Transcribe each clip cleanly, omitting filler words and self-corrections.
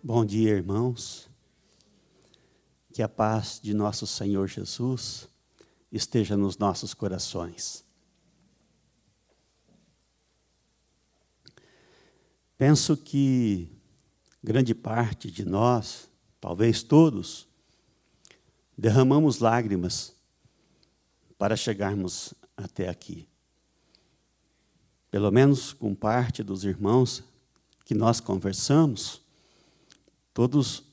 Bom dia, irmãos. Que a paz de nosso Senhor Jesus esteja nos nossos corações. Penso que grande parte de nós, talvez todos, derramamos lágrimas para chegarmos até aqui. Pelo menos com parte dos irmãos que nós conversamos, todos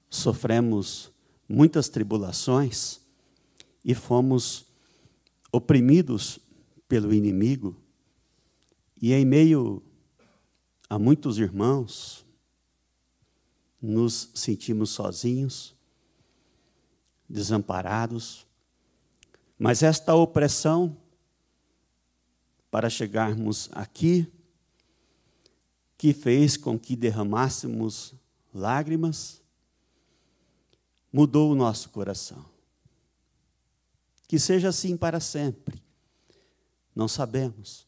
sofremos muitas tribulações e fomos oprimidos pelo inimigo. E em meio a muitos irmãos, nos sentimos sozinhos, desamparados. Mas esta opressão, para chegarmos aqui, que fez com que derramássemos lágrimas, mudou o nosso coração. Que seja assim para sempre, não sabemos.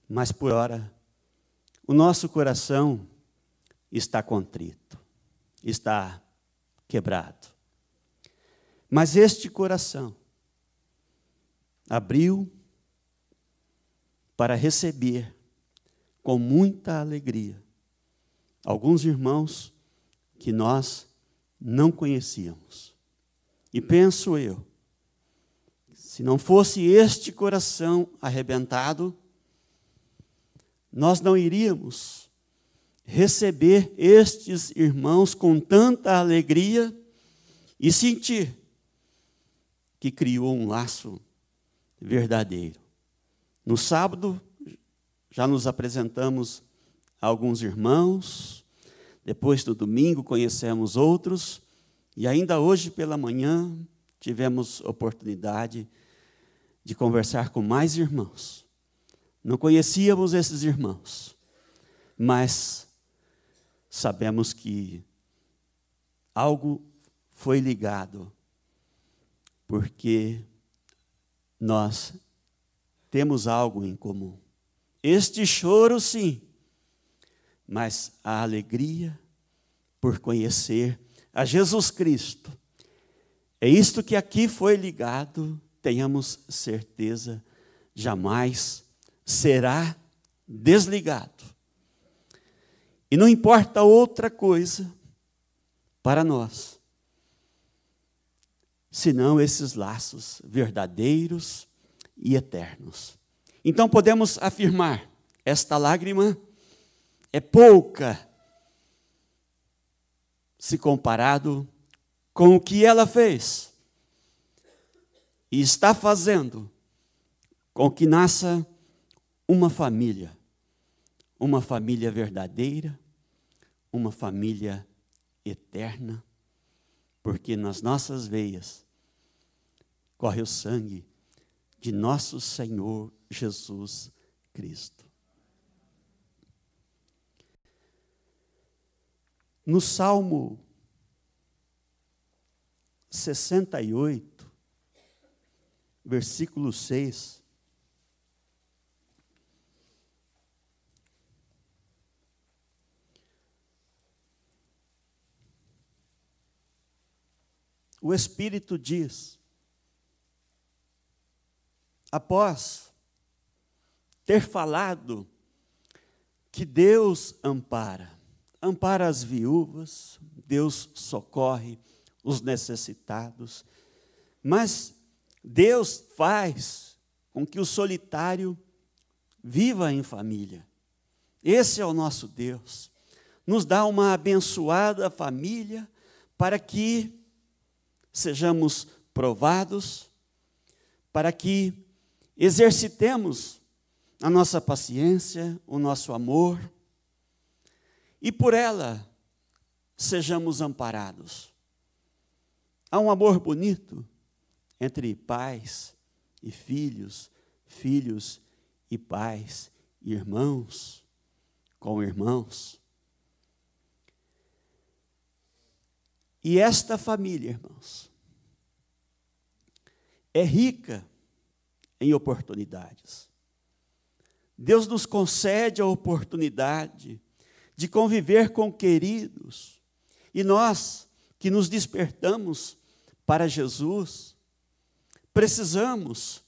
Mas por ora, o nosso coração está contrito, está quebrado. Mas este coração abriu para receber com muita alegria alguns irmãos que nós não conhecíamos. E penso eu, se não fosse este coração arrebentado, nós não iríamos receber estes irmãos com tanta alegria e sentir que criou um laço verdadeiro. No sábado, já nos apresentamos a alguns irmãos, depois do domingo conhecemos outros, e ainda hoje pela manhã tivemos oportunidade de conversar com mais irmãos. Não conhecíamos esses irmãos, mas sabemos que algo foi ligado, porque nós temos algo em comum. Este choro, sim, mas a alegria por conhecer a Jesus Cristo. É isto que aqui foi ligado, tenhamos certeza, jamais será desligado. E não importa outra coisa para nós, senão esses laços verdadeiros e eternos. Então podemos afirmar, esta lágrima é pouca se comparado com o que ela fez e está fazendo com que nasça uma família verdadeira, uma família eterna, porque nas nossas veias corre o sangue de nosso Senhor Jesus Cristo. No Salmo 68, versículo 6, o Espírito diz: após ter falado que Deus ampara as viúvas, Deus socorre os necessitados, mas Deus faz com que o solitário viva em família. Esse é o nosso Deus. Nos dá uma abençoada família para que sejamos provados, para que exercitemos a nossa paciência, o nosso amor, e por ela sejamos amparados. Há um amor bonito entre pais e filhos, filhos e pais, irmãos com irmãos. E esta família, irmãos, é rica em oportunidades. Deus nos concede a oportunidade de conviver com queridos. E nós que nos despertamos para Jesus, precisamos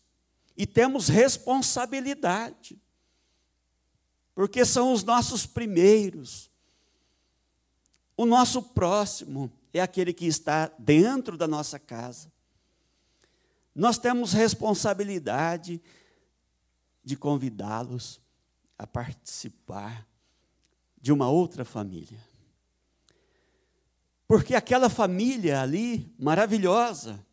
e temos responsabilidade, porque são os nossos primeiros. O nosso próximo é aquele que está dentro da nossa casa. Nós temos responsabilidade de convidá-los a participar de uma outra família. Porque aquela família ali, maravilhosa,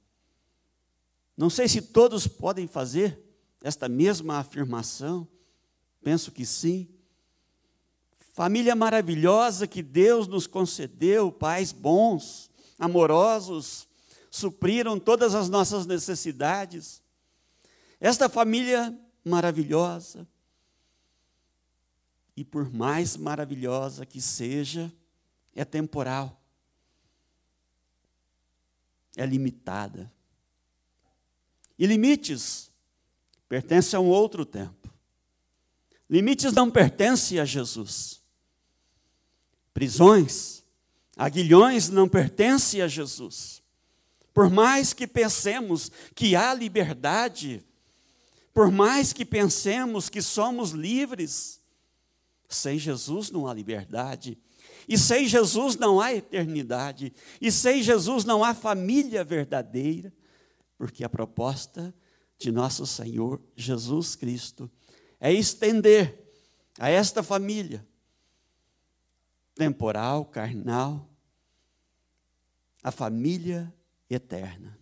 não sei se todos podem fazer esta mesma afirmação, penso que sim. Família maravilhosa que Deus nos concedeu, pais bons, amorosos, supriram todas as nossas necessidades. Esta família maravilhosa, e por mais maravilhosa que seja, é temporal, é limitada. E limites pertencem a um outro tempo. Limites não pertencem a Jesus. Prisões, aguilhões não pertencem a Jesus. Por mais que pensemos que há liberdade, por mais que pensemos que somos livres, sem Jesus não há liberdade, e sem Jesus não há eternidade, e sem Jesus não há família verdadeira, porque a proposta de nosso Senhor Jesus Cristo é estender a esta família temporal, carnal, a família eterna.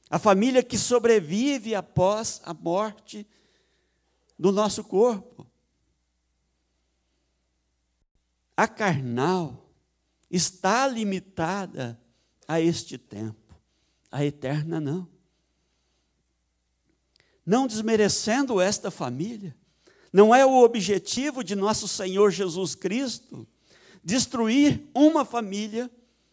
A família que sobrevive após a morte do nosso corpo. A carnal está limitada a este tempo, a eterna não. Não desmerecendo esta família, não é o objetivo de nosso Senhor Jesus Cristo destruir uma família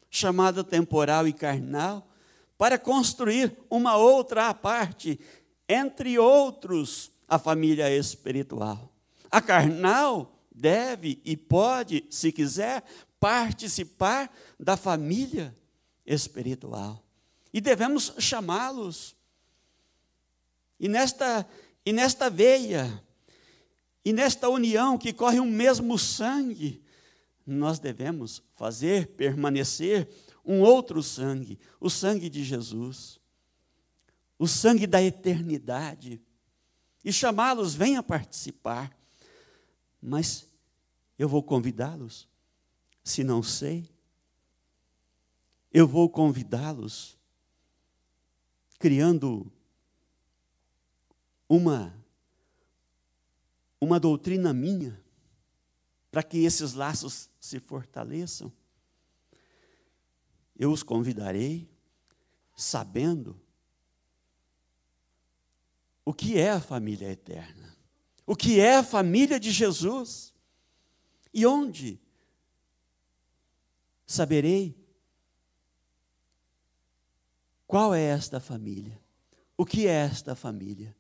chamada temporal e carnal, para construir uma outra à parte, entre outros, a família espiritual. A carnal deve e pode, se quiser, participar da família espiritual. E devemos chamá-los. E nesta veia, e nesta união que corre um mesmo sangue, nós devemos fazer permanecer um outro sangue, o sangue de Jesus, o sangue da eternidade, e chamá-los, venha participar. Mas eu vou convidá-los, se não sei, eu vou convidá-los, criando uma doutrina minha, para que esses laços se fortaleçam. Eu os convidarei, sabendo o que é a família eterna, o que é a família de Jesus, e onde saberei qual é esta família, o que é esta família,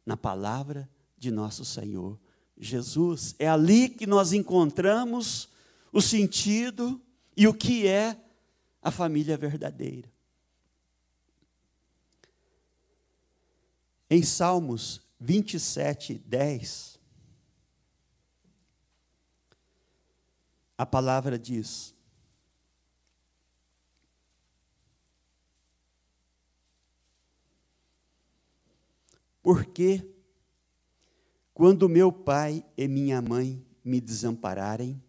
na palavra de nosso Senhor Jesus. É ali que nós encontramos o sentido e o que é a família verdadeira. Em Salmos 27, 10, a palavra diz: porque quando meu pai e minha mãe me desampararem,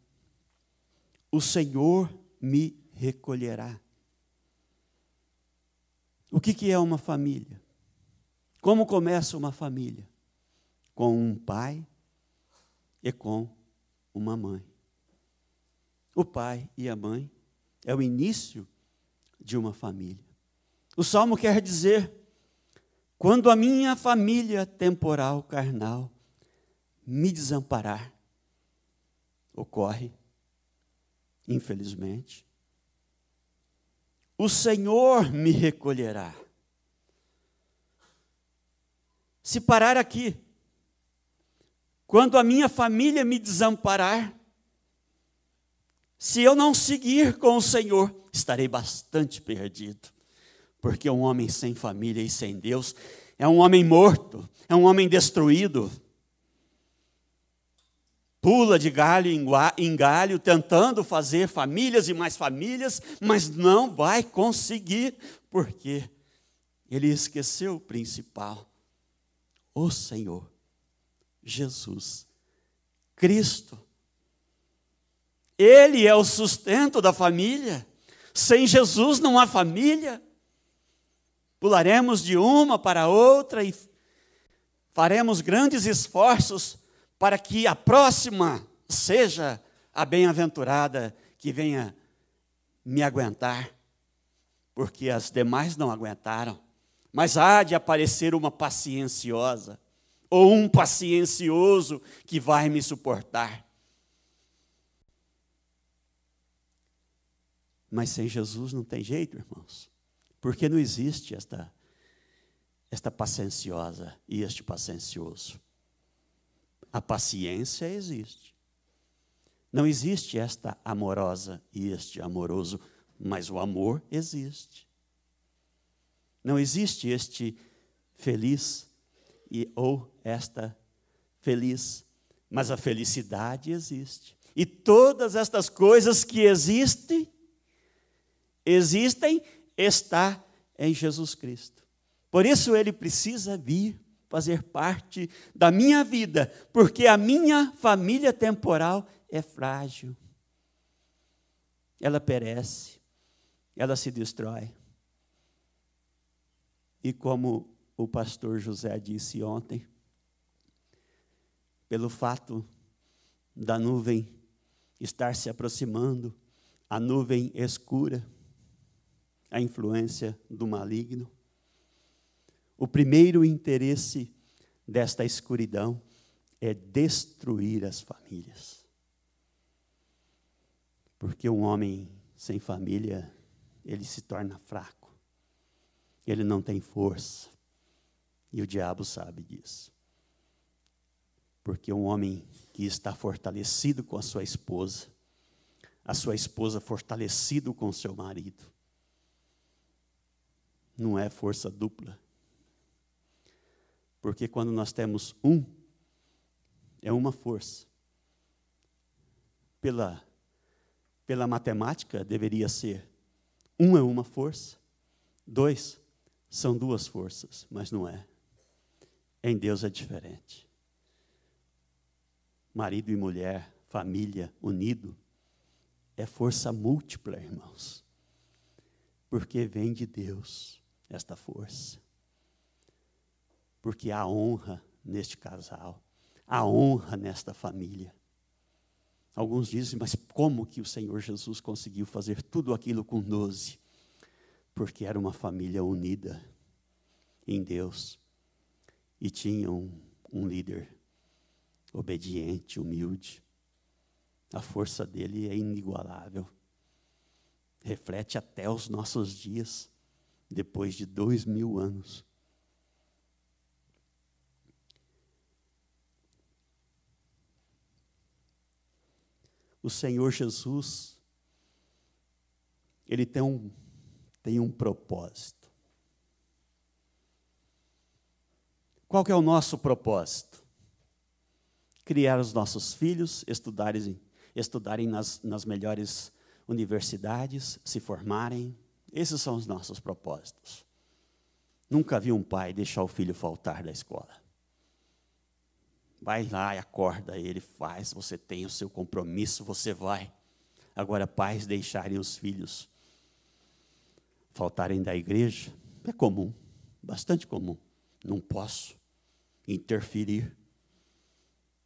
o Senhor me recolherá. O que é uma família? Como começa uma família? Com um pai e com uma mãe. O pai e a mãe é o início de uma família. O Salmo quer dizer: quando a minha família temporal, carnal, me desamparar, ocorre, infelizmente, o Senhor me recolherá. Se parar aqui, quando a minha família me desamparar, Se eu não seguir com o Senhor, estarei bastante perdido. Porque um homem sem família e sem Deus é um homem morto, é um homem destruído. Pula de galho em galho, tentando fazer famílias e mais famílias, mas não vai conseguir, porque ele esqueceu o principal, o Senhor, Jesus Cristo. Ele é o sustento da família. Sem Jesus não há família. Pularemos de uma para outra e faremos grandes esforços para que a próxima seja a bem-aventurada que venha me aguentar, porque as demais não aguentaram. Mas há de aparecer uma pacienciosa, ou um paciencioso que vai me suportar. Mas sem Jesus não tem jeito, irmãos, porque não existe esta pacienciosa e este paciencioso. A paciência existe. Não existe esta amorosa e este amoroso, mas o amor existe. Não existe este feliz ou esta feliz, mas a felicidade existe. E todas estas coisas que existem, está em Jesus Cristo. Por isso ele precisa vir fazer parte da minha vida, porque a minha família temporal é frágil. Ela perece, ela se destrói. E como o pastor José disse ontem, pelo fato da nuvem estar se aproximando, a nuvem escura, a influência do maligno, o primeiro interesse desta escuridão é destruir as famílias. Porque um homem sem família, ele se torna fraco. Ele não tem força. E o diabo sabe disso. Porque um homem que está fortalecido com a sua esposa fortalecido com o seu marido, não é força dupla. Porque quando nós temos é uma força. Pela matemática, deveria ser: é uma força, 2 são 2 forças, mas não é. Em Deus é diferente. Marido e mulher, família, unido, é força múltipla, irmãos. Porque vem de Deus esta força. Porque há honra neste casal, há honra nesta família. Alguns dizem, mas como que o Senhor Jesus conseguiu fazer tudo aquilo com 12? Porque era uma família unida em Deus. E tinha um líder obediente, humilde. A força dele é inigualável. Reflete até os nossos dias, depois de 2000 anos. O Senhor Jesus, ele tem um propósito. Qual que é o nosso propósito? Criar os nossos filhos, estudarem nas melhores universidades, se formarem. Esses são os nossos propósitos. Nunca vi um pai deixar o filho faltar da escola. Vai lá e acorda ele, faz, você tem o seu compromisso, você vai. Agora, pais deixarem os filhos faltarem da igreja, é comum, bastante comum. Não posso interferir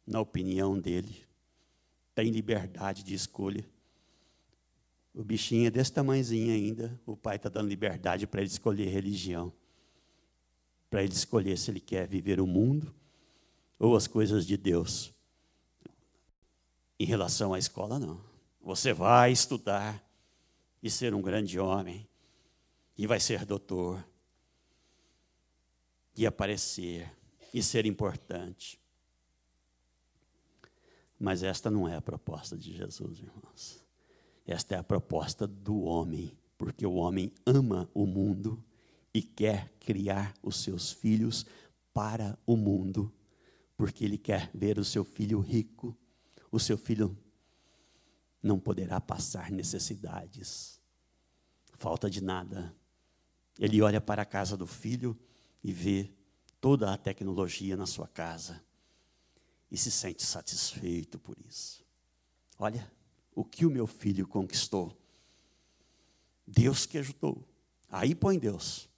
na opinião dele. Tem liberdade de escolha. O bichinho é desse tamanhozinho ainda, o pai está dando liberdade para ele escolher religião. Para ele escolher se ele quer viver o mundo ou as coisas de Deus. Em relação à escola, não. Você vai estudar e ser um grande homem, e vai ser doutor, e aparecer, e ser importante. Mas esta não é a proposta de Jesus, irmãos. Esta é a proposta do homem, porque o homem ama o mundo e quer criar os seus filhos para o mundo, porque ele quer ver o seu filho rico, o seu filho não poderá passar necessidades, falta de nada. Ele olha para a casa do filho e vê toda a tecnologia na sua casa e se sente satisfeito por isso. Olha o que o meu filho conquistou. Deus que ajudou. Aí põe Deus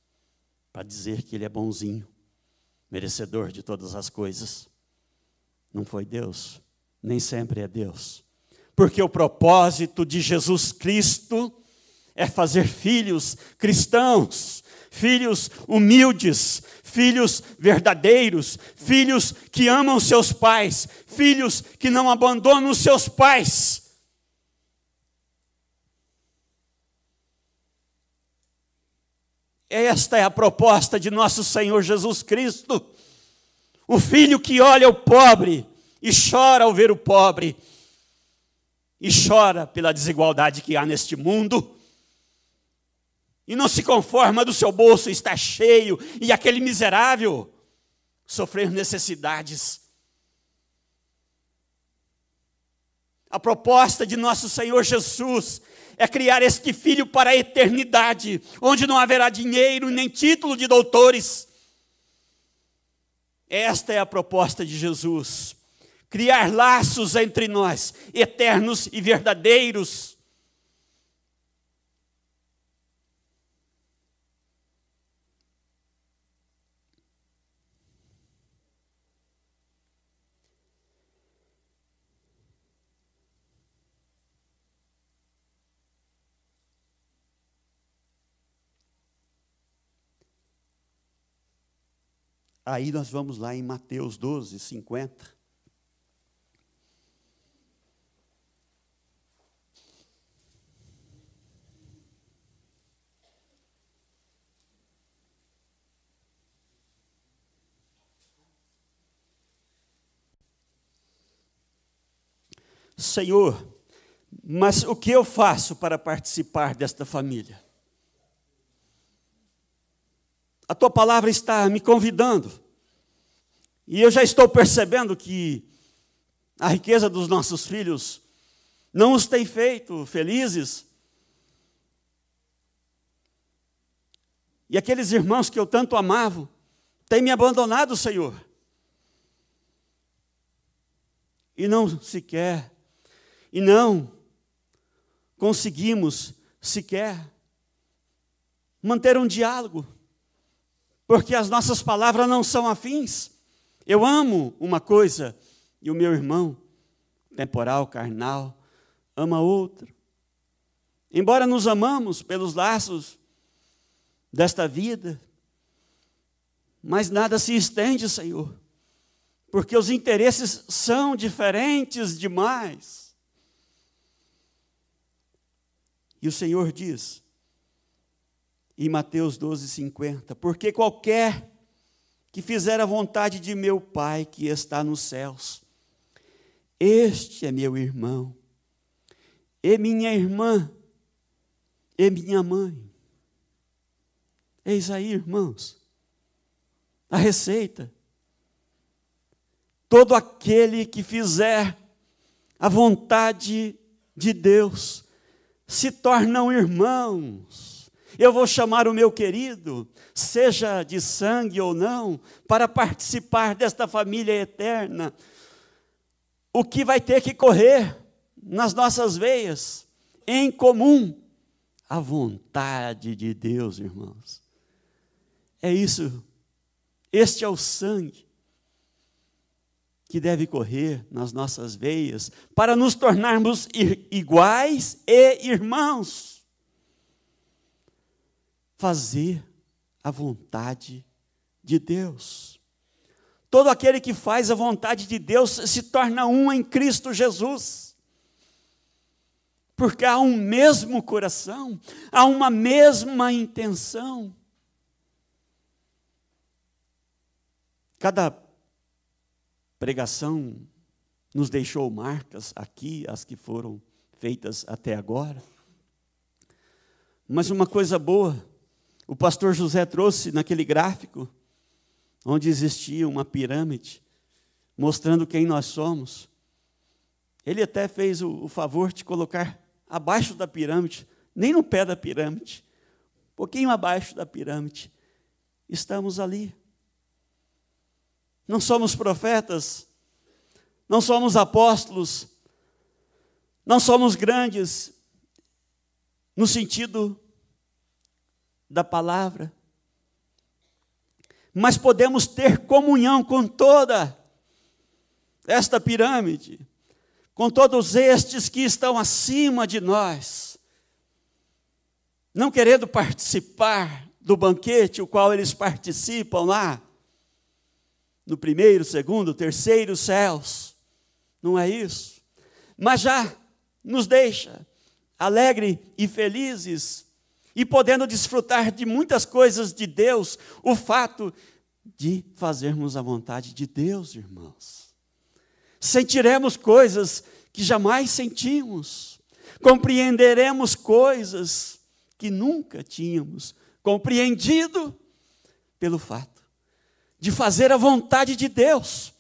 para dizer que ele é bonzinho, merecedor de todas as coisas. Não foi Deus, nem sempre é Deus. Porque o propósito de Jesus Cristo é fazer filhos cristãos, filhos humildes, filhos verdadeiros, filhos que amam seus pais, filhos que não abandonam os seus pais. Esta é a proposta de nosso Senhor Jesus Cristo. O filho que olha o pobre e chora ao ver o pobre, e chora pela desigualdade que há neste mundo, e não se conforma do seu bolso estar cheio, e aquele miserável sofrer necessidades. A proposta de nosso Senhor Jesus é criar este filho para a eternidade, onde não haverá dinheiro nem título de doutores. Esta é a proposta de Jesus. Criar laços entre nós, eternos e verdadeiros. Aí nós vamos lá em Mateus 12, 50. Senhor, mas o que eu faço para participar desta família? A tua palavra está me convidando. E eu já estou percebendo que a riqueza dos nossos filhos não os tem feito felizes. E aqueles irmãos que eu tanto amava têm me abandonado, Senhor. E não conseguimos sequer manter um diálogo, porque as nossas palavras não são afins. Eu amo uma coisa e o meu irmão, temporal, carnal, ama outra. Embora nos amamos pelos laços desta vida, mas nada se estende, Senhor, porque os interesses são diferentes demais. E o Senhor diz, em Mateus 12, 50, porque qualquer que fizer a vontade de meu Pai que está nos céus, este é meu irmão, e minha irmã, e minha mãe. Eis aí, irmãos, a receita. Todo aquele que fizer a vontade de Deus se tornam irmãos. Eu vou chamar o meu querido, seja de sangue ou não, para participar desta família eterna. O que vai ter que correr nas nossas veias, em comum, a vontade de Deus, irmãos. É isso, este é o sangue que deve correr nas nossas veias, para nos tornarmos iguais e irmãos. Fazer a vontade de Deus. Todo aquele que faz a vontade de Deus se torna um em Cristo Jesus. Porque há um mesmo coração, há uma mesma intenção. Cada pregação nos deixou marcas aqui, as que foram feitas até agora. Mas uma coisa boa, o pastor José trouxe naquele gráfico, onde existia uma pirâmide, mostrando quem nós somos. Ele até fez o favor de colocar abaixo da pirâmide, nem no pé da pirâmide, um pouquinho abaixo da pirâmide. Estamos ali. Não somos profetas, não somos apóstolos, não somos grandes no sentido da palavra, mas podemos ter comunhão com toda esta pirâmide, com todos estes que estão acima de nós, não querendo participar do banquete, o qual eles participam lá, no primeiro, segundo, terceiro céus, não é isso? Mas já nos deixa alegres e felizes, e podendo desfrutar de muitas coisas de Deus, o fato de fazermos a vontade de Deus, irmãos. Sentiremos coisas que jamais sentimos, compreenderemos coisas que nunca tínhamos compreendido, pelo fato de fazer a vontade de Deus.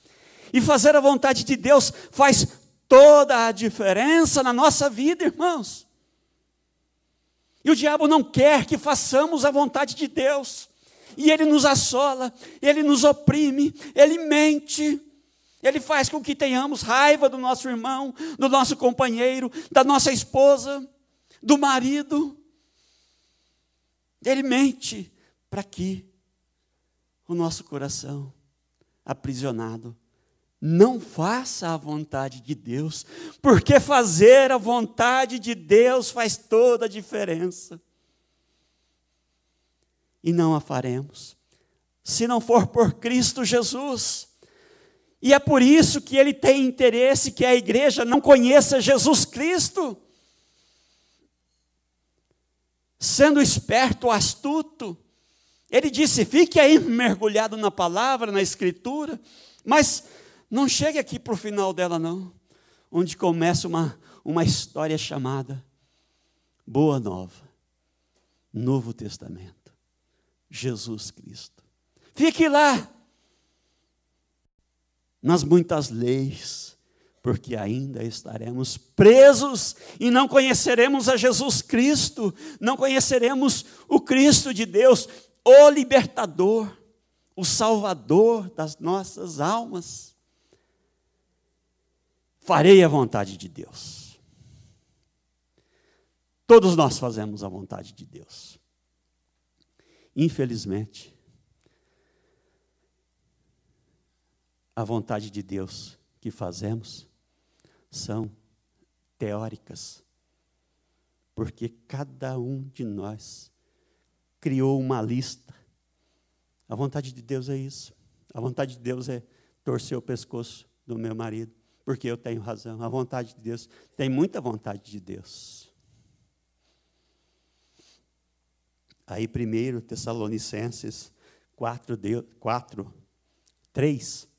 E fazer a vontade de Deus faz toda a diferença na nossa vida, irmãos. E o diabo não quer que façamos a vontade de Deus. E ele nos assola, ele nos oprime, ele mente. Ele faz com que tenhamos raiva do nosso irmão, do nosso companheiro, da nossa esposa, do marido. Ele mente para que o nosso coração aprisionado não faça a vontade de Deus, porque fazer a vontade de Deus faz toda a diferença. E não a faremos, se não for por Cristo Jesus. E é por isso que ele tem interesse que a igreja não conheça Jesus Cristo. Sendo esperto, astuto, ele disse, fique aí mergulhado na palavra, na escritura, mas não chegue aqui para o final dela não, onde começa uma história chamada Boa Nova, Novo Testamento, Jesus Cristo. Fique lá, nas muitas leis, porque ainda estaremos presos e não conheceremos a Jesus Cristo, não conheceremos o Cristo de Deus, o libertador, o salvador das nossas almas. Farei a vontade de Deus. Todos nós fazemos a vontade de Deus. Infelizmente, a vontade de Deus que fazemos são teóricas, porque cada um de nós criou uma lista. A vontade de Deus é isso. A vontade de Deus é torcer o pescoço do meu marido, porque eu tenho razão. A vontade de Deus, tem muita vontade de Deus. Aí 1 Tessalonicenses 4:3.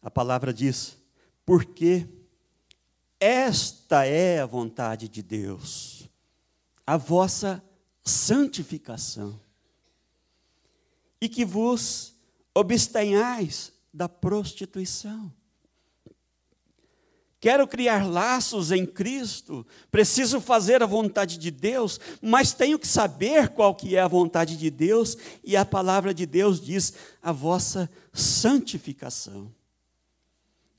A palavra diz, porque esta é a vontade de Deus, a vossa santificação, e que vos abstenhais da prostituição. Quero criar laços em Cristo, preciso fazer a vontade de Deus, mas tenho que saber qual que é a vontade de Deus, e a palavra de Deus diz, a vossa santificação.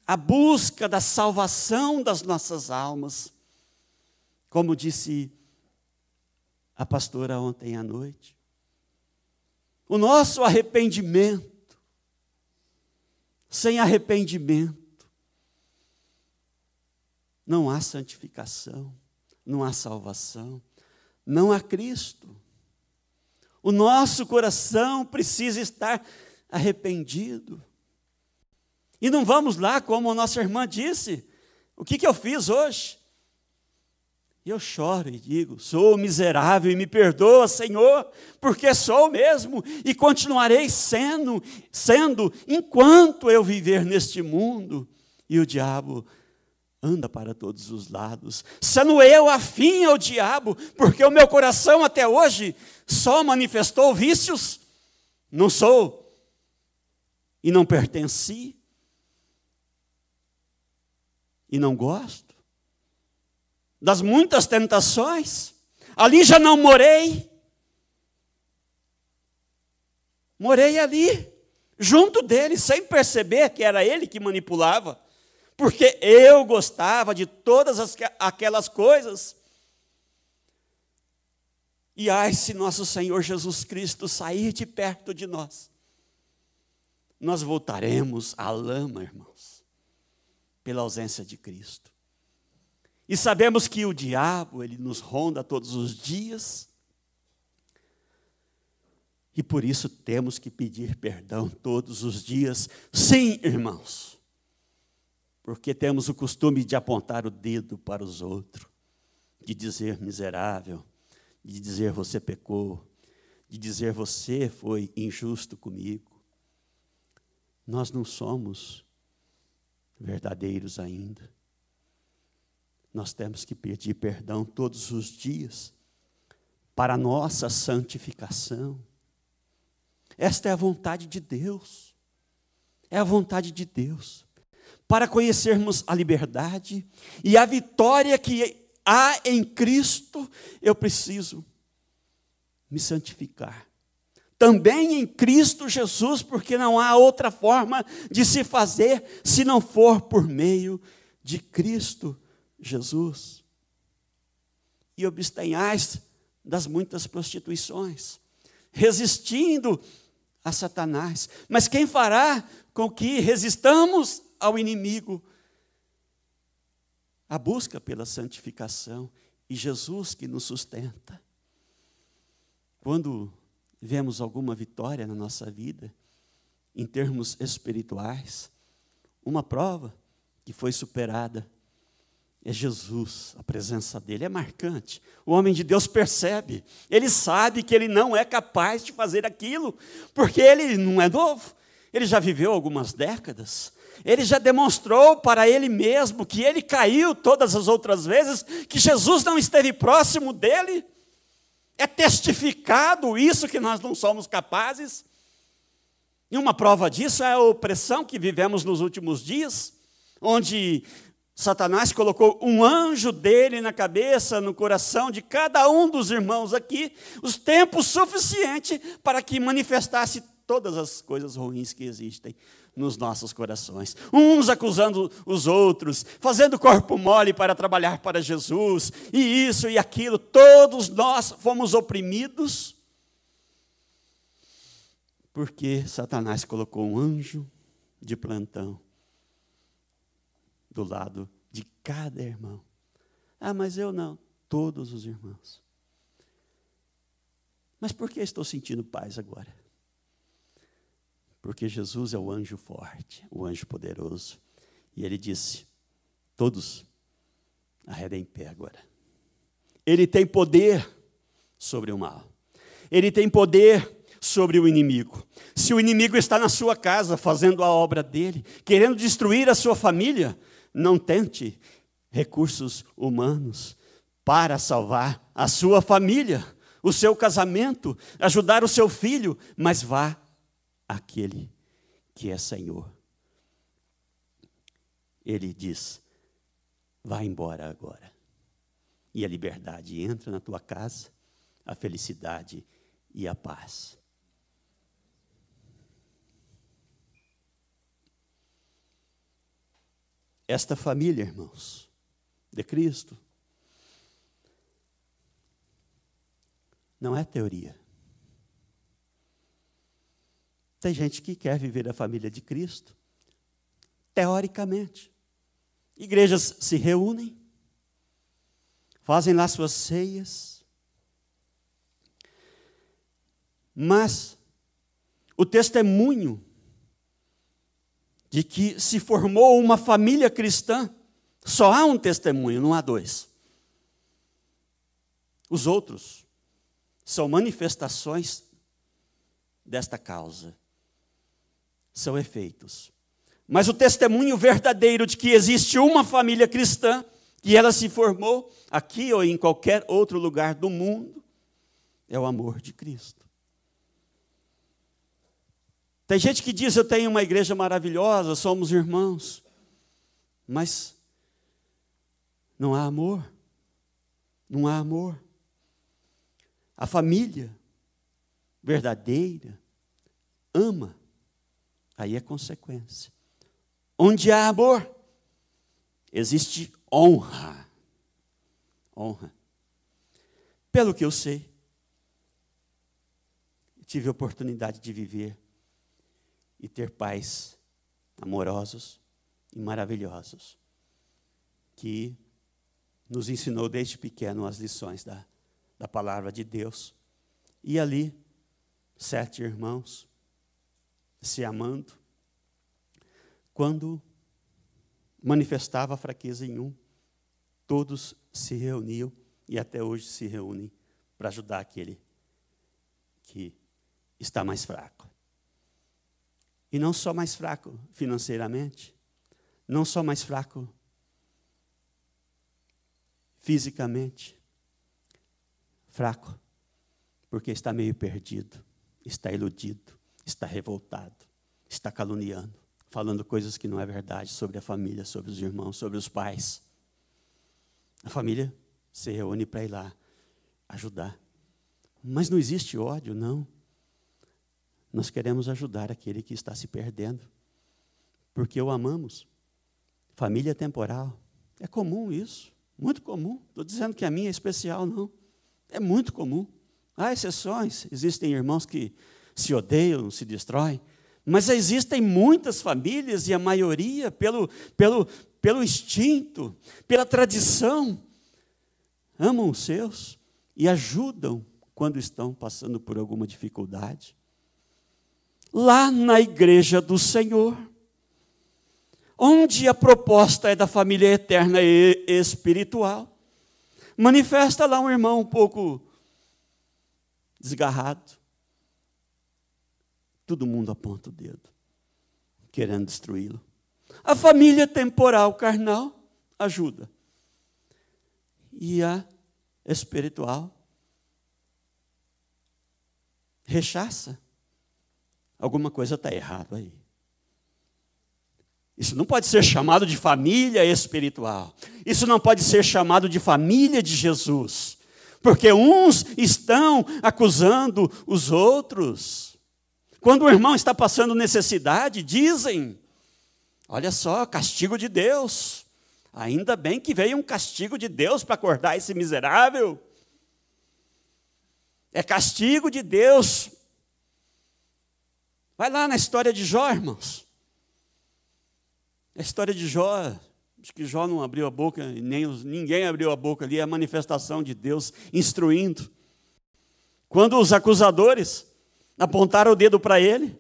A busca da salvação das nossas almas. Como disse a pastora ontem à noite. O nosso arrependimento. Sem arrependimento, não há santificação, não há salvação, não há Cristo. O nosso coração precisa estar arrependido. E não vamos lá, como a nossa irmã disse, o que eu fiz hoje? Eu choro e digo: sou miserável e me perdoa, Senhor, porque sou mesmo e continuarei sendo enquanto eu viver neste mundo. E o diabo anda para todos os lados, sendo eu afim ao diabo, porque o meu coração até hoje só manifestou vícios. Não sou e não pertenci e não gosto das muitas tentações. Ali já não morei ali, junto dele, sem perceber que era ele que manipulava, porque eu gostava de todas aquelas coisas. E ai, se nosso Senhor Jesus Cristo sair de perto de nós, nós voltaremos à lama, irmãos, pela ausência de Cristo. E sabemos que o diabo, ele nos ronda todos os dias. E por isso temos que pedir perdão todos os dias. Sim, irmãos. Porque temos o costume de apontar o dedo para os outros. De dizer miserável. De dizer você pecou. De dizer você foi injusto comigo. Nós não somos verdadeiros ainda. Nós temos que pedir perdão todos os dias para a nossa santificação. Esta é a vontade de Deus. É a vontade de Deus. Para conhecermos a liberdade e a vitória que há em Cristo, eu preciso me santificar. Também em Cristo Jesus, porque não há outra forma de se fazer se não for por meio de Cristo Jesus. E abstenhais das muitas prostituições, resistindo a Satanás. Mas quem fará com que resistamos ao inimigo? A busca pela santificação e Jesus que nos sustenta. Quando vemos alguma vitória na nossa vida, em termos espirituais, uma prova que foi superada é Jesus, a presença dele é marcante. O homem de Deus percebe, ele sabe que ele não é capaz de fazer aquilo, porque ele não é novo, ele já viveu algumas décadas, ele já demonstrou para ele mesmo que ele caiu todas as outras vezes, que Jesus não esteve próximo dele. É testificado isso, que nós não somos capazes. E uma prova disso é a opressão que vivemos nos últimos dias, onde Satanás colocou um anjo dele na cabeça, no coração de cada um dos irmãos aqui, os tempos suficientes para que manifestasse todas as coisas ruins que existem nos nossos corações. Uns acusando os outros, fazendo corpo mole para trabalhar para Jesus, e isso e aquilo. Todos nós fomos oprimidos, porque Satanás colocou um anjo de plantão do lado de cada irmão. Ah, mas eu não. Todos os irmãos. Mas por que estou sentindo paz agora? Porque Jesus é o anjo forte, o anjo poderoso. E ele disse: todos arredem em pé agora. Ele tem poder sobre o mal. Ele tem poder sobre o inimigo. Se o inimigo está na sua casa, fazendo a obra dele, querendo destruir a sua família, não tente recursos humanos para salvar a sua família, o seu casamento, ajudar o seu filho, mas vá àquele que é Senhor. Ele diz: vá embora agora. E a liberdade entra na tua casa, a felicidade e a paz. Esta família, irmãos, de Cristo, não é teoria. Tem gente que quer viver a família de Cristo, teoricamente. Igrejas se reúnem, fazem lá suas ceias, mas o testemunho de que se formou uma família cristã, só há um testemunho, não há dois. Os outros são manifestações desta causa, são efeitos. Mas o testemunho verdadeiro de que existe uma família cristã, que ela se formou aqui ou em qualquer outro lugar do mundo, é o amor de Cristo. Tem gente que diz, eu tenho uma igreja maravilhosa, somos irmãos, mas não há amor, não há amor. A família verdadeira ama, aí é consequência. Onde há amor, existe honra. Honra. Pelo que eu sei, tive a oportunidade de viver e ter pais amorosos e maravilhosos, que nos ensinou desde pequeno as lições da palavra de Deus. E ali, 7 irmãos, se amando. Quando manifestava a fraqueza em um, todos se reuniam e até hoje se reúnem para ajudar aquele que está mais fraco. E não só mais fraco financeiramente, não só mais fraco fisicamente, fraco porque está meio perdido, está iludido, está revoltado, está caluniando, falando coisas que não é verdade sobre a família, sobre os irmãos, sobre os pais. A família se reúne para ir lá ajudar. Mas não existe ódio, não. Nós queremos ajudar aquele que está se perdendo, porque o amamos. Família temporal. É comum isso, muito comum. Estou dizendo que a minha é especial, não. É muito comum. Há exceções, existem irmãos que se odeiam, se destroem, mas existem muitas famílias, e a maioria, pelo instinto, pela tradição, amam os seus e ajudam quando estão passando por alguma dificuldade. Lá na igreja do Senhor, onde a proposta é da família eterna e espiritual, manifesta lá um irmão um pouco desgarrado. Todo mundo aponta o dedo, querendo destruí-lo. A família temporal, carnal, ajuda. E a espiritual rechaça. Alguma coisa está errada aí. Isso não pode ser chamado de família espiritual. Isso não pode ser chamado de família de Jesus. Porque uns estão acusando os outros. Quando o irmão está passando necessidade, dizem, olha só, castigo de Deus. Ainda bem que veio um castigo de Deus para acordar esse miserável. É castigo de Deus. Vai lá na história de Jó, irmãos. A história de Jó, acho que Jó não abriu a boca, e ninguém abriu a boca ali, é a manifestação de Deus instruindo. Quando os acusadores apontaram o dedo para ele,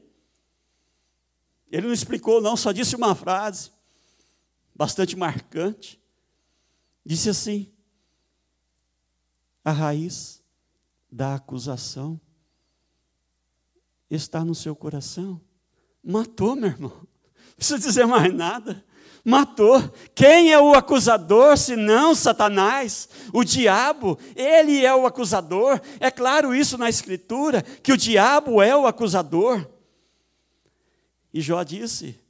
ele não explicou não, só disse uma frase bastante marcante. Disse assim: a raiz da acusação está no seu coração. Matou, meu irmão. Não precisa dizer mais nada. Matou. Quem é o acusador, senão Satanás? O diabo, ele é o acusador. É claro isso na Escritura, que o diabo é o acusador. E Jó disse,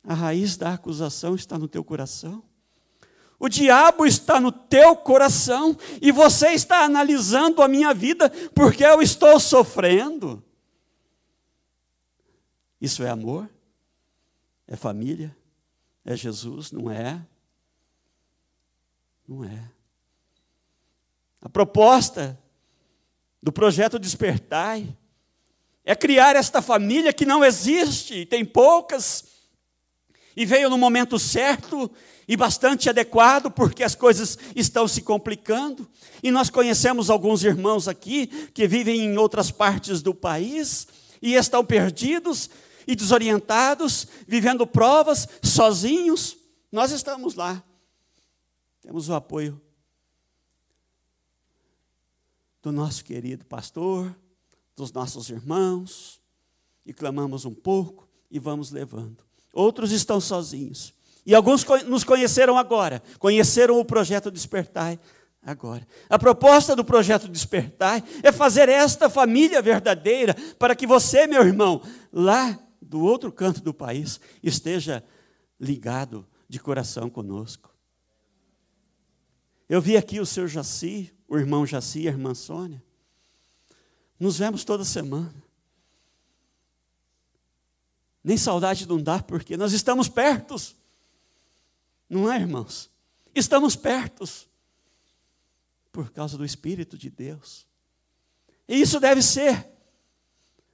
a raiz da acusação está no teu coração. O diabo está no teu coração e você está analisando a minha vida porque eu estou sofrendo. Isso é amor? É família? É Jesus? Não é? Não é. A proposta do projeto Despertai é criar esta família que não existe, tem poucas, e veio no momento certo e bastante adequado, porque as coisas estão se complicando. E nós conhecemos alguns irmãos aqui que vivem em outras partes do país e estão perdidos e desorientados, vivendo provas, sozinhos. Nós estamos lá. Temos o apoio do nosso querido pastor, dos nossos irmãos, e clamamos um pouco e vamos levando. Outros estão sozinhos. E alguns nos conheceram agora, conheceram o projeto Despertai agora. A proposta do projeto Despertai é fazer esta família verdadeira para que você, meu irmão, lá do outro canto do país, esteja ligado de coração conosco. Eu vi aqui o seu Jaci, o irmão Jaci e a irmã Sônia. Nos vemos toda semana. Nem saudade não dá, porque nós estamos pertos. Não é, irmãos? Estamos pertos. Por causa do Espírito de Deus. E isso deve ser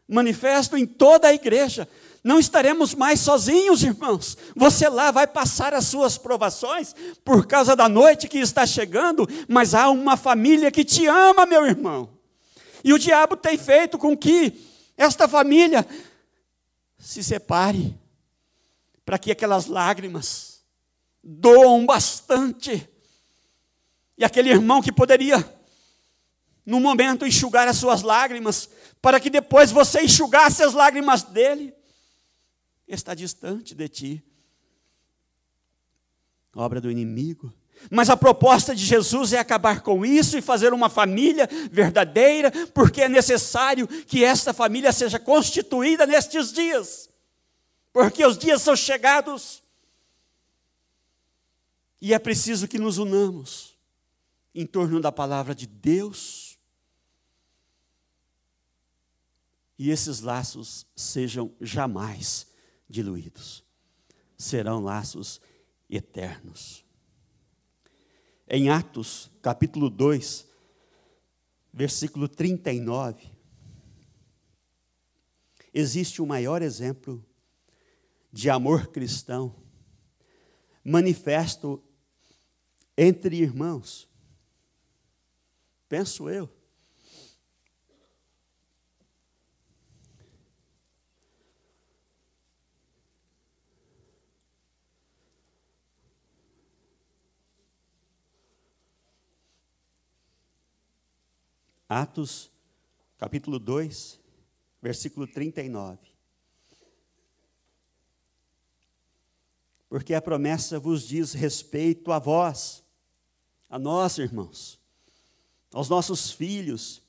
manifesto em toda a igreja. Não estaremos mais sozinhos, irmãos. Você lá vai passar as suas provações por causa da noite que está chegando, mas há uma família que te ama, meu irmão. E o diabo tem feito com que esta família se separe, para que aquelas lágrimas doam bastante. E aquele irmão que poderia, no momento, enxugar as suas lágrimas, para que depois você enxugasse as lágrimas dele, está distante de ti. Obra do inimigo. Mas a proposta de Jesus é acabar com isso e fazer uma família verdadeira, porque é necessário que esta família seja constituída nestes dias, porque os dias são chegados, e é preciso que nos unamos em torno da palavra de Deus, e esses laços sejam jamais diluídos, serão laços eternos. Em Atos, capítulo 2, versículo 39, existe o maior exemplo de amor cristão, manifesto entre irmãos. Penso eu. Atos, capítulo 2, versículo 39. Porque a promessa vos diz respeito a vós, a nós, irmãos, aos nossos filhos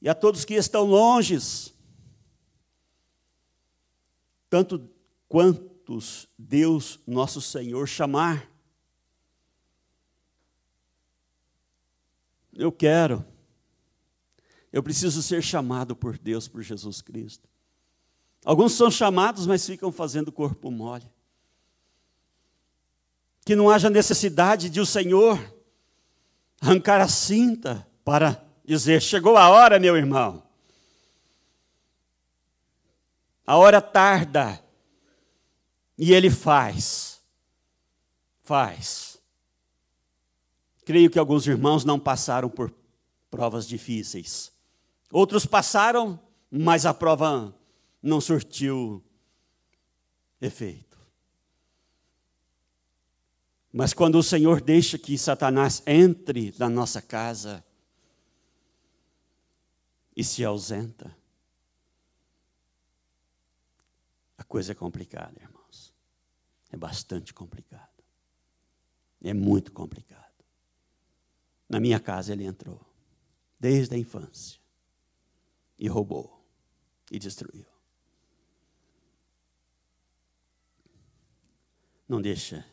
e a todos que estão longes, tanto quantos Deus, nosso Senhor, chamar. Eu preciso ser chamado por Deus, por Jesus Cristo. Alguns são chamados, mas ficam fazendo corpo mole. Que não haja necessidade de o Senhor arrancar a cinta para dizer, chegou a hora, meu irmão. A hora tarda. E Ele faz. Creio que alguns irmãos não passaram por provas difíceis. Outros passaram, mas a prova não surtiu efeito. Mas quando o Senhor deixa que Satanás entre na nossa casa e se ausenta, a coisa é complicada, irmãos. É bastante complicado. É muito complicado. Na minha casa ele entrou, desde a infância. E roubou, e destruiu. Não deixa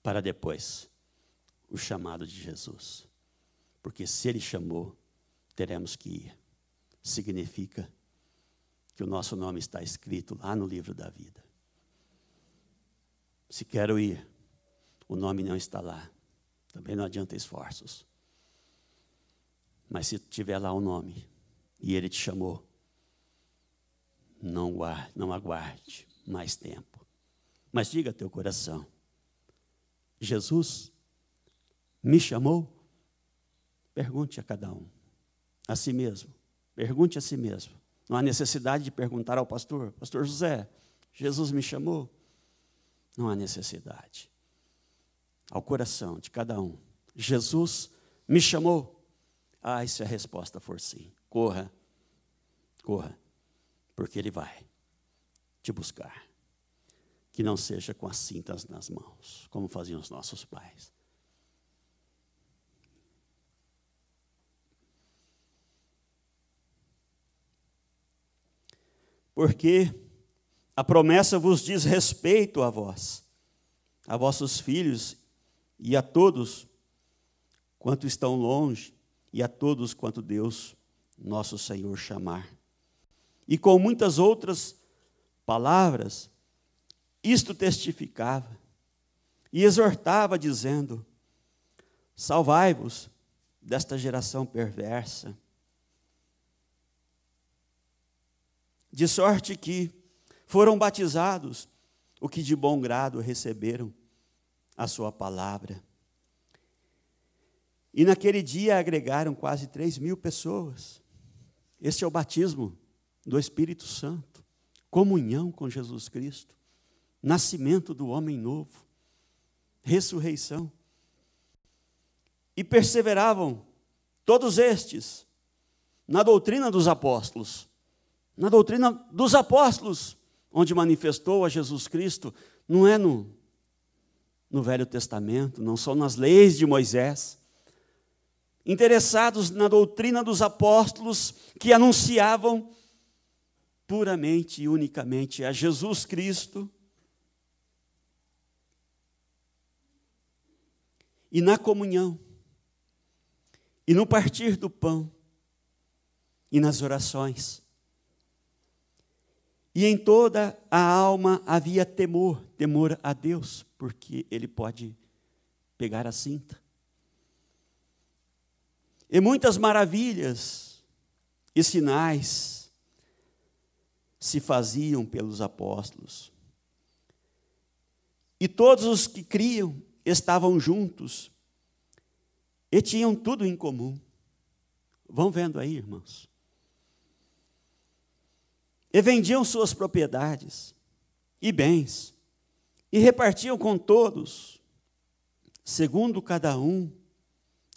para depois o chamado de Jesus. Porque se Ele chamou, teremos que ir. Significa que o nosso nome está escrito lá no livro da vida. Se quero ir, o nome não está lá. Também não adianta esforços. Mas se tiver lá o nome, e Ele te chamou, não aguarde mais tempo. Mas diga a teu coração, Jesus me chamou? Pergunte a cada um, a si mesmo. Pergunte a si mesmo. Não há necessidade de perguntar ao pastor, pastor José, Jesus me chamou? Não há necessidade. Ao coração de cada um, Jesus me chamou? E se a resposta for sim, corra, corra, porque Ele vai te buscar. Que não seja com as cintas nas mãos, como faziam os nossos pais. Porque a promessa vos diz respeito a vós, a vossos filhos e a todos quanto estão longe, e a todos quanto Deus, nosso Senhor, chamar. E com muitas outras palavras, isto testificava e exortava, dizendo: salvai-vos desta geração perversa. De sorte que foram batizados o que de bom grado receberam a sua palavra. E naquele dia agregaram quase 3.000 pessoas. Este é o batismo do Espírito Santo, comunhão com Jesus Cristo, nascimento do homem novo, ressurreição. E perseveravam todos estes na doutrina dos apóstolos. Na doutrina dos apóstolos, onde manifestou a Jesus Cristo, não é no Velho Testamento, não são nas leis de Moisés. Interessados na doutrina dos apóstolos, que anunciavam puramente e unicamente a Jesus Cristo, e na comunhão, e no partir do pão, e nas orações. E em toda a alma havia temor, temor a Deus, porque Ele pode pegar a cinta. E muitas maravilhas e sinais se faziam pelos apóstolos. E todos os que criam estavam juntos e tinham tudo em comum. Vão vendo aí, irmãos. E vendiam suas propriedades e bens, e repartiam com todos, segundo cada um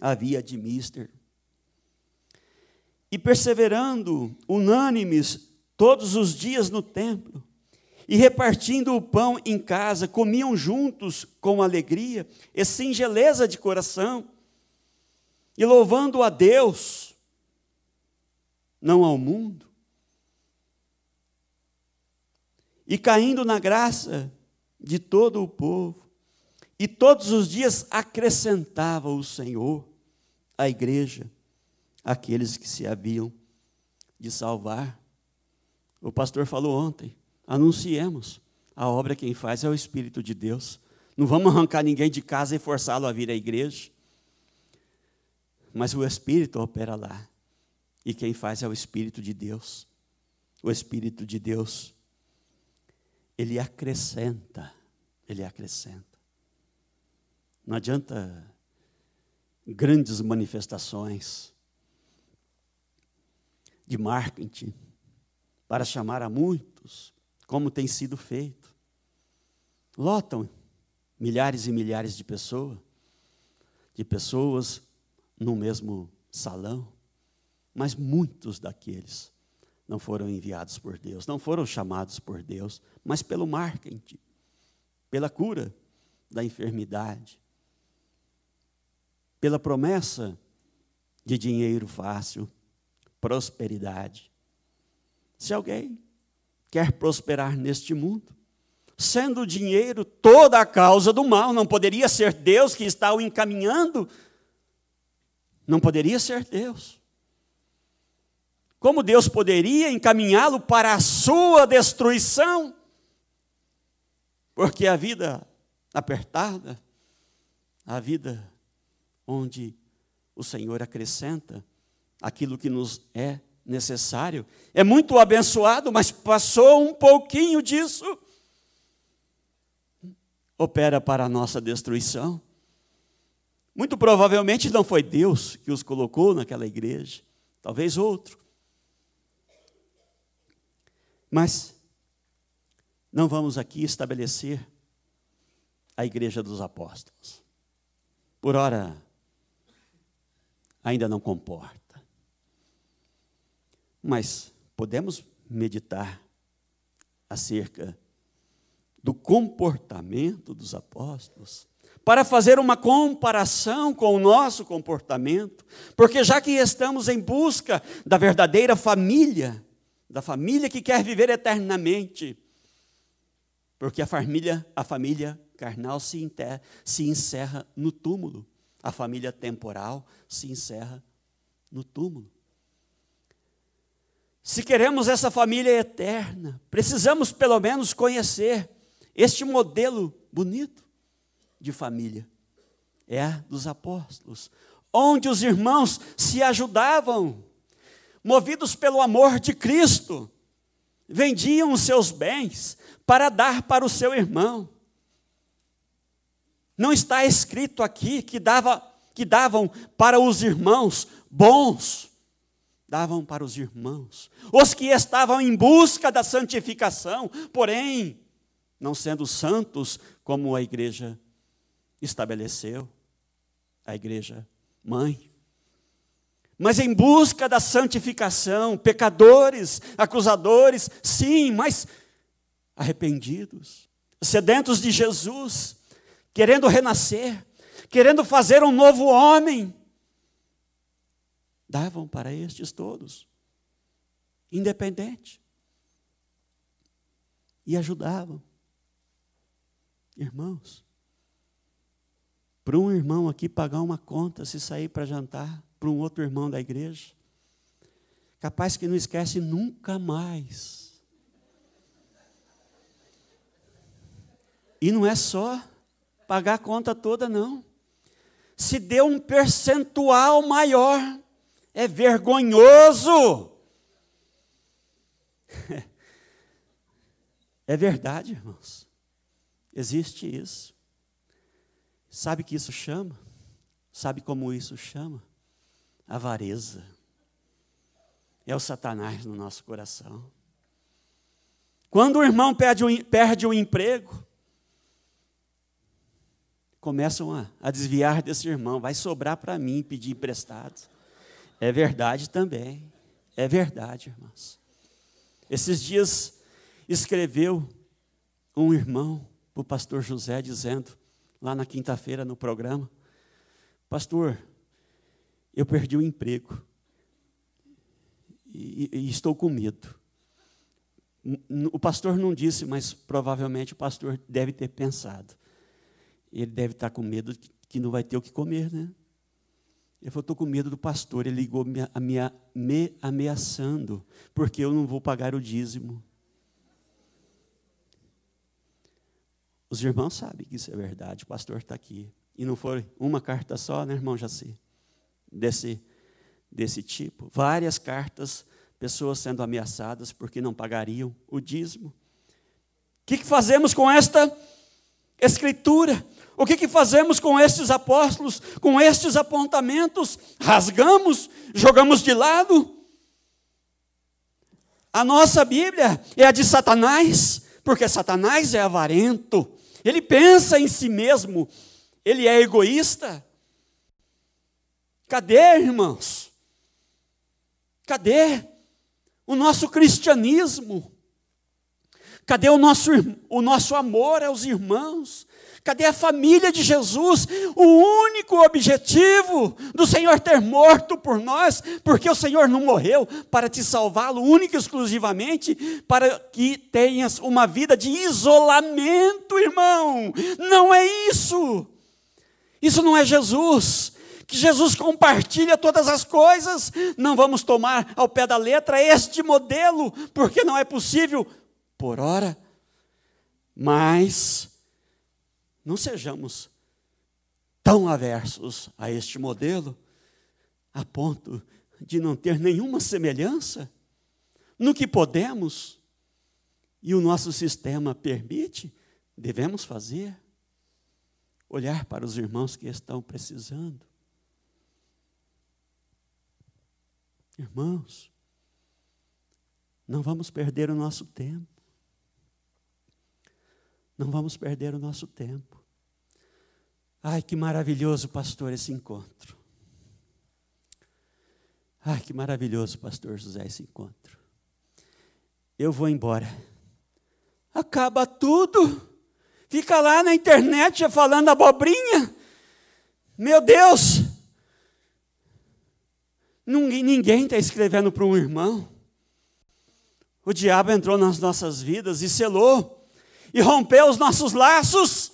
havia de mister. E perseverando, unânimes, todos os dias no templo, e repartindo o pão em casa, comiam juntos com alegria e singeleza de coração, e louvando a Deus, não ao mundo, e caindo na graça de todo o povo. E todos os dias acrescentava o Senhor à igreja aqueles que se haviam de salvar. O pastor falou ontem, anunciemos, a obra quem faz é o Espírito de Deus. Não vamos arrancar ninguém de casa e forçá-lo a vir à igreja. Mas o Espírito opera lá. E quem faz é o Espírito de Deus. O Espírito de Deus, Ele acrescenta, Ele acrescenta. Não adianta grandes manifestações de marketing para chamar a muitos, como tem sido feito. Lotam milhares e milhares de pessoas no mesmo salão, mas muitos daqueles não foram enviados por Deus, não foram chamados por Deus, mas pelo marketing, pela cura da enfermidade, pela promessa de dinheiro fácil, prosperidade. Se alguém quer prosperar neste mundo, sendo o dinheiro toda a causa do mal, não poderia ser Deus que está o encaminhando? Não poderia ser Deus. Como Deus poderia encaminhá-lo para a sua destruição? Porque a vida apertada, a vida onde o Senhor acrescenta aquilo que nos é necessário, é muito abençoado, mas passou um pouquinho disso, opera para a nossa destruição. Muito provavelmente não foi Deus que os colocou naquela igreja, talvez outro. Mas não vamos aqui estabelecer a igreja dos apóstolos. Por ora, ainda não comporta. Mas podemos meditar acerca do comportamento dos apóstolos, para fazer uma comparação com o nosso comportamento, porque já que estamos em busca da verdadeira família, da família que quer viver eternamente, porque a família carnal se encerra no túmulo, a família temporal se encerra no túmulo. Se queremos essa família eterna, precisamos pelo menos conhecer este modelo bonito de família. É a dos apóstolos, onde os irmãos se ajudavam, movidos pelo amor de Cristo, vendiam os seus bens para dar para o seu irmão. Não está escrito aqui que davam para os irmãos bons, davam para os irmãos, os que estavam em busca da santificação, porém, não sendo santos como a igreja estabeleceu, a igreja mãe, mas em busca da santificação, pecadores, acusadores, sim, mas arrependidos, sedentos de Jesus, querendo renascer, querendo fazer um novo homem, davam para estes todos, independente, e ajudavam. Irmãos, para um irmão aqui pagar uma conta, se sair para jantar, para um outro irmão da igreja, capaz que não esquece nunca mais. E não é só pagar a conta toda, não. Se deu um percentual maior, é vergonhoso. É verdade, irmãos. Existe isso. Sabe o que isso chama? Sabe como isso chama? Avareza. É o Satanás no nosso coração. Quando o irmão perde o emprego, começam a desviar desse irmão. Vai sobrar para mim pedir emprestado. É verdade também. É verdade, irmãos. Esses dias escreveu um irmão para o pastor José, dizendo, lá na quinta-feira no programa, pastor, eu perdi o emprego e estou com medo. O pastor não disse, mas provavelmente o pastor deve ter pensado. Ele deve estar com medo que não vai ter o que comer, né? Ele falou, estou com medo do pastor. Ele ligou me ameaçando, porque eu não vou pagar o dízimo. Os irmãos sabem que isso é verdade, o pastor está aqui. E não foi uma carta só, né, irmão Jaci? Desse tipo. Várias cartas, pessoas sendo ameaçadas porque não pagariam o dízimo. O que fazemos com esta escritura? O que fazemos com estes apóstolos, com estes apontamentos? Rasgamos, jogamos de lado? A nossa Bíblia é a de Satanás, porque Satanás é avarento. Ele pensa em si mesmo, ele é egoísta. Cadê, irmãos? Cadê o nosso cristianismo? Cadê o nosso amor aos irmãos? Cadê a família de Jesus? O único objetivo do Senhor ter morto por nós, porque o Senhor não morreu para te salvá-lo única e exclusivamente, para que tenhas uma vida de isolamento, irmão. Não é isso. Isso não é Jesus. Que Jesus compartilha todas as coisas. Não vamos tomar ao pé da letra este modelo, porque não é possível por hora. Mas não sejamos tão aversos a este modelo, a ponto de não ter nenhuma semelhança no que podemos e o nosso sistema permite, devemos fazer. Olhar para os irmãos que estão precisando. Irmãos, não vamos perder o nosso tempo. Não vamos perder o nosso tempo. Ai, que maravilhoso, pastor, esse encontro. Ai, que maravilhoso, pastor José, esse encontro. Eu vou embora. Acaba tudo. Fica lá na internet falando abobrinha. Meu Deus. Ninguém está escrevendo para um irmão. O diabo entrou nas nossas vidas e selou. E rompeu os nossos laços.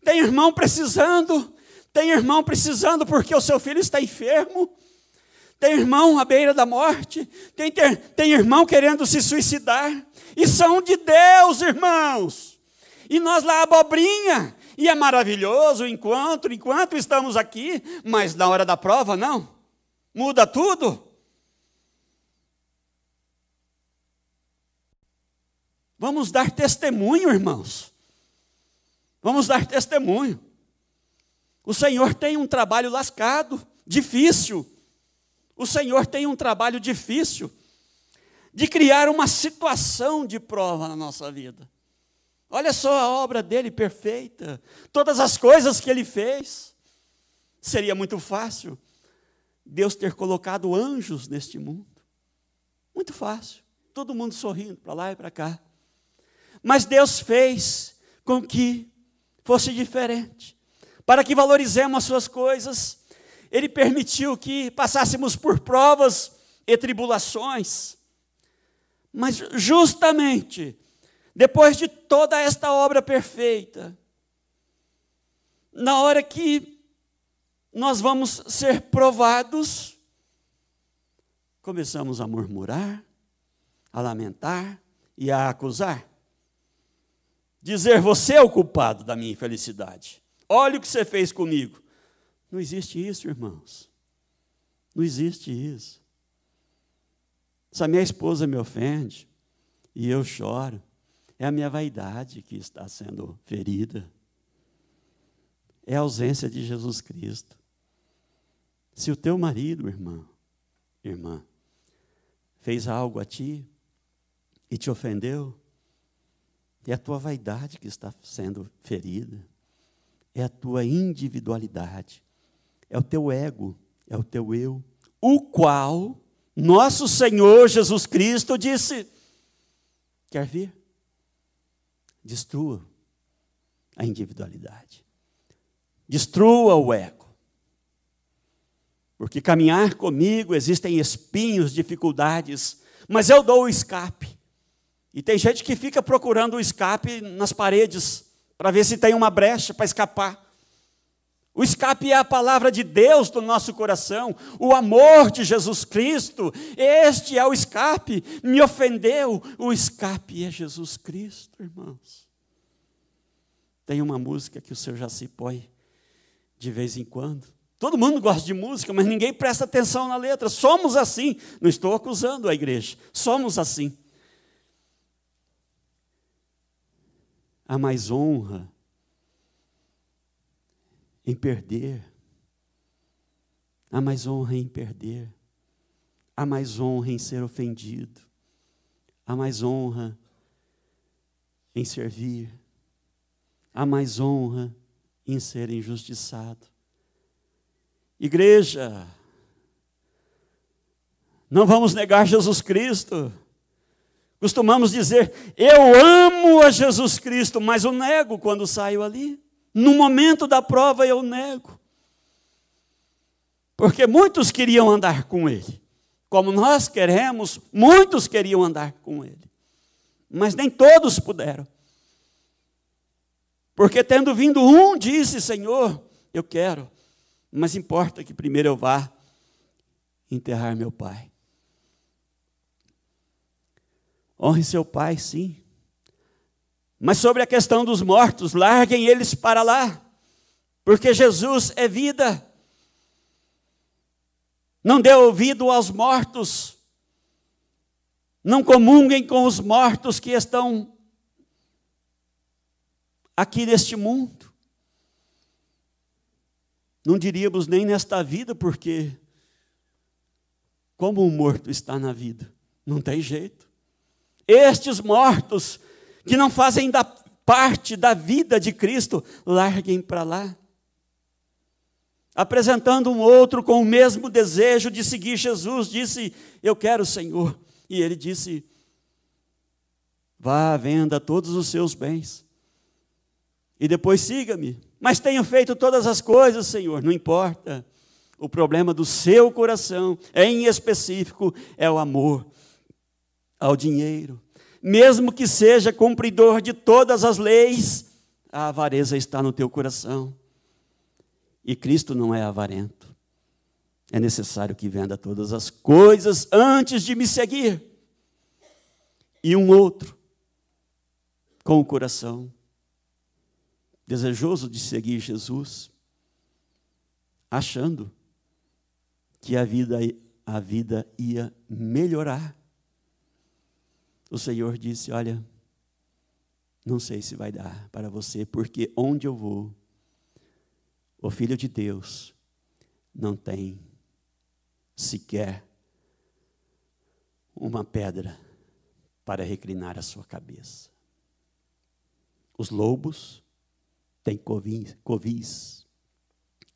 Tem irmão precisando. Tem irmão precisando porque o seu filho está enfermo. Tem irmão à beira da morte. Tem irmão querendo se suicidar. E são de Deus, irmãos. E nós lá, abobrinha. E é maravilhoso enquanto estamos aqui. Mas na hora da prova, não. Muda tudo. Vamos dar testemunho, irmãos. Vamos dar testemunho. O Senhor tem um trabalho lascado, difícil. O Senhor tem um trabalho difícil de criar uma situação de prova na nossa vida. Olha só a obra dele perfeita, todas as coisas que ele fez. Seria muito fácil Deus ter colocado anjos neste mundo. Muito fácil, todo mundo sorrindo para lá e para cá. Mas Deus fez com que fosse diferente. Para que valorizemos as suas coisas, Ele permitiu que passássemos por provas e tribulações. Mas justamente, depois de toda esta obra perfeita, na hora que nós vamos ser provados, começamos a murmurar, a lamentar e a acusar. Dizer, você é o culpado da minha infelicidade. Olha o que você fez comigo. Não existe isso, irmãos. Não existe isso. Se a minha esposa me ofende e eu choro, é a minha vaidade que está sendo ferida. É a ausência de Jesus Cristo. Se o teu marido, irmã, fez algo a ti e te ofendeu, é a tua vaidade que está sendo ferida. É a tua individualidade. É o teu ego. É o teu eu. O qual nosso Senhor Jesus Cristo disse, quer vir? Destrua a individualidade. Destrua o ego. Porque caminhar comigo existem espinhos, dificuldades, mas eu dou o escape. E tem gente que fica procurando o escape nas paredes, para ver se tem uma brecha para escapar. O escape é a palavra de Deus do nosso coração, o amor de Jesus Cristo. Este é o escape. Me ofendeu, o escape é Jesus Cristo, irmãos. Tem uma música que o Senhor já se põe de vez em quando. Todo mundo gosta de música, mas ninguém presta atenção na letra. Somos assim. Não estou acusando a igreja. Somos assim. Há mais honra em perder. Há mais honra em perder. Há mais honra em ser ofendido. Há mais honra em servir. Há mais honra em ser injustiçado. Igreja, não vamos negar Jesus Cristo. Costumamos dizer, eu amo a Jesus Cristo, mas o nego quando saio ali. No momento da prova eu nego. Porque muitos queriam andar com Ele. Como nós queremos, muitos queriam andar com Ele. Mas nem todos puderam. Porque tendo vindo um, disse, Senhor, eu quero. Mas importa que primeiro eu vá enterrar meu pai. Honre seu pai, sim. Mas sobre a questão dos mortos, larguem eles para lá. Porque Jesus é vida. Não dê ouvido aos mortos. Não comunguem com os mortos que estão aqui neste mundo. Não diríamos nem nesta vida, porque como o morto está na vida? Não tem jeito. Estes mortos que não fazem parte da vida de Cristo, larguem para lá. apresentando um outro com o mesmo desejo de seguir Jesus, disse: eu quero o Senhor. E ele disse: vá, venda todos os seus bens e depois siga-me. Mas tenho feito todas as coisas, Senhor. Não importa. O problema do seu coração, em específico, é o amor ao dinheiro. Mesmo que seja cumpridor de todas as leis, a avareza está no teu coração. E Cristo não é avarento. É necessário que venda todas as coisas antes de me seguir. E um outro, com o coração desejoso de seguir Jesus, achando que a vida ia melhorar. O Senhor disse: olha, não sei se vai dar para você, porque onde eu vou, o Filho de Deus não tem sequer uma pedra para reclinar a sua cabeça. Os lobos têm covis,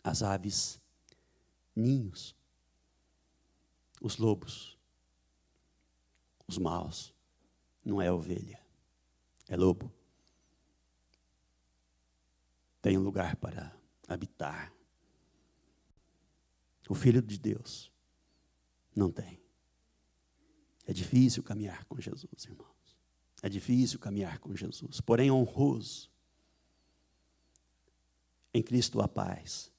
as aves, ninhos. Os lobos, os maus, não é ovelha, é lobo. Tem um lugar para habitar. O Filho de Deus não tem. É difícil caminhar com Jesus, irmãos. É difícil caminhar com Jesus, porém honroso. Em Cristo há paz.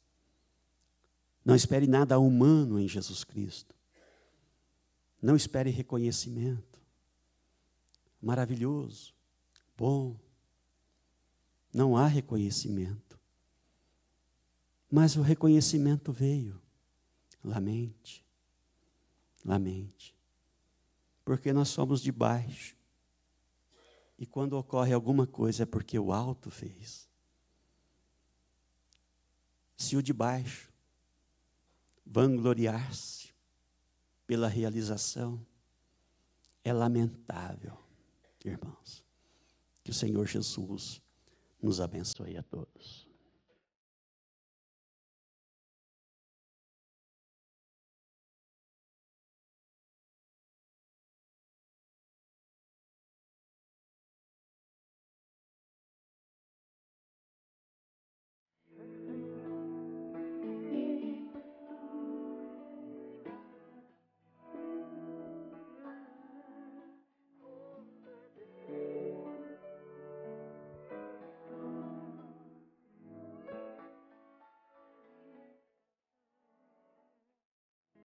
Não espere nada humano em Jesus Cristo. Não espere reconhecimento. Maravilhoso, bom. Não há reconhecimento. Mas o reconhecimento veio. Lamente. Lamente. Porque nós somos de baixo. E quando ocorre alguma coisa é porque o alto fez. Se o de baixo vangloriar-se pela realização, é lamentável, irmãos. Que o Senhor Jesus nos abençoe a todos.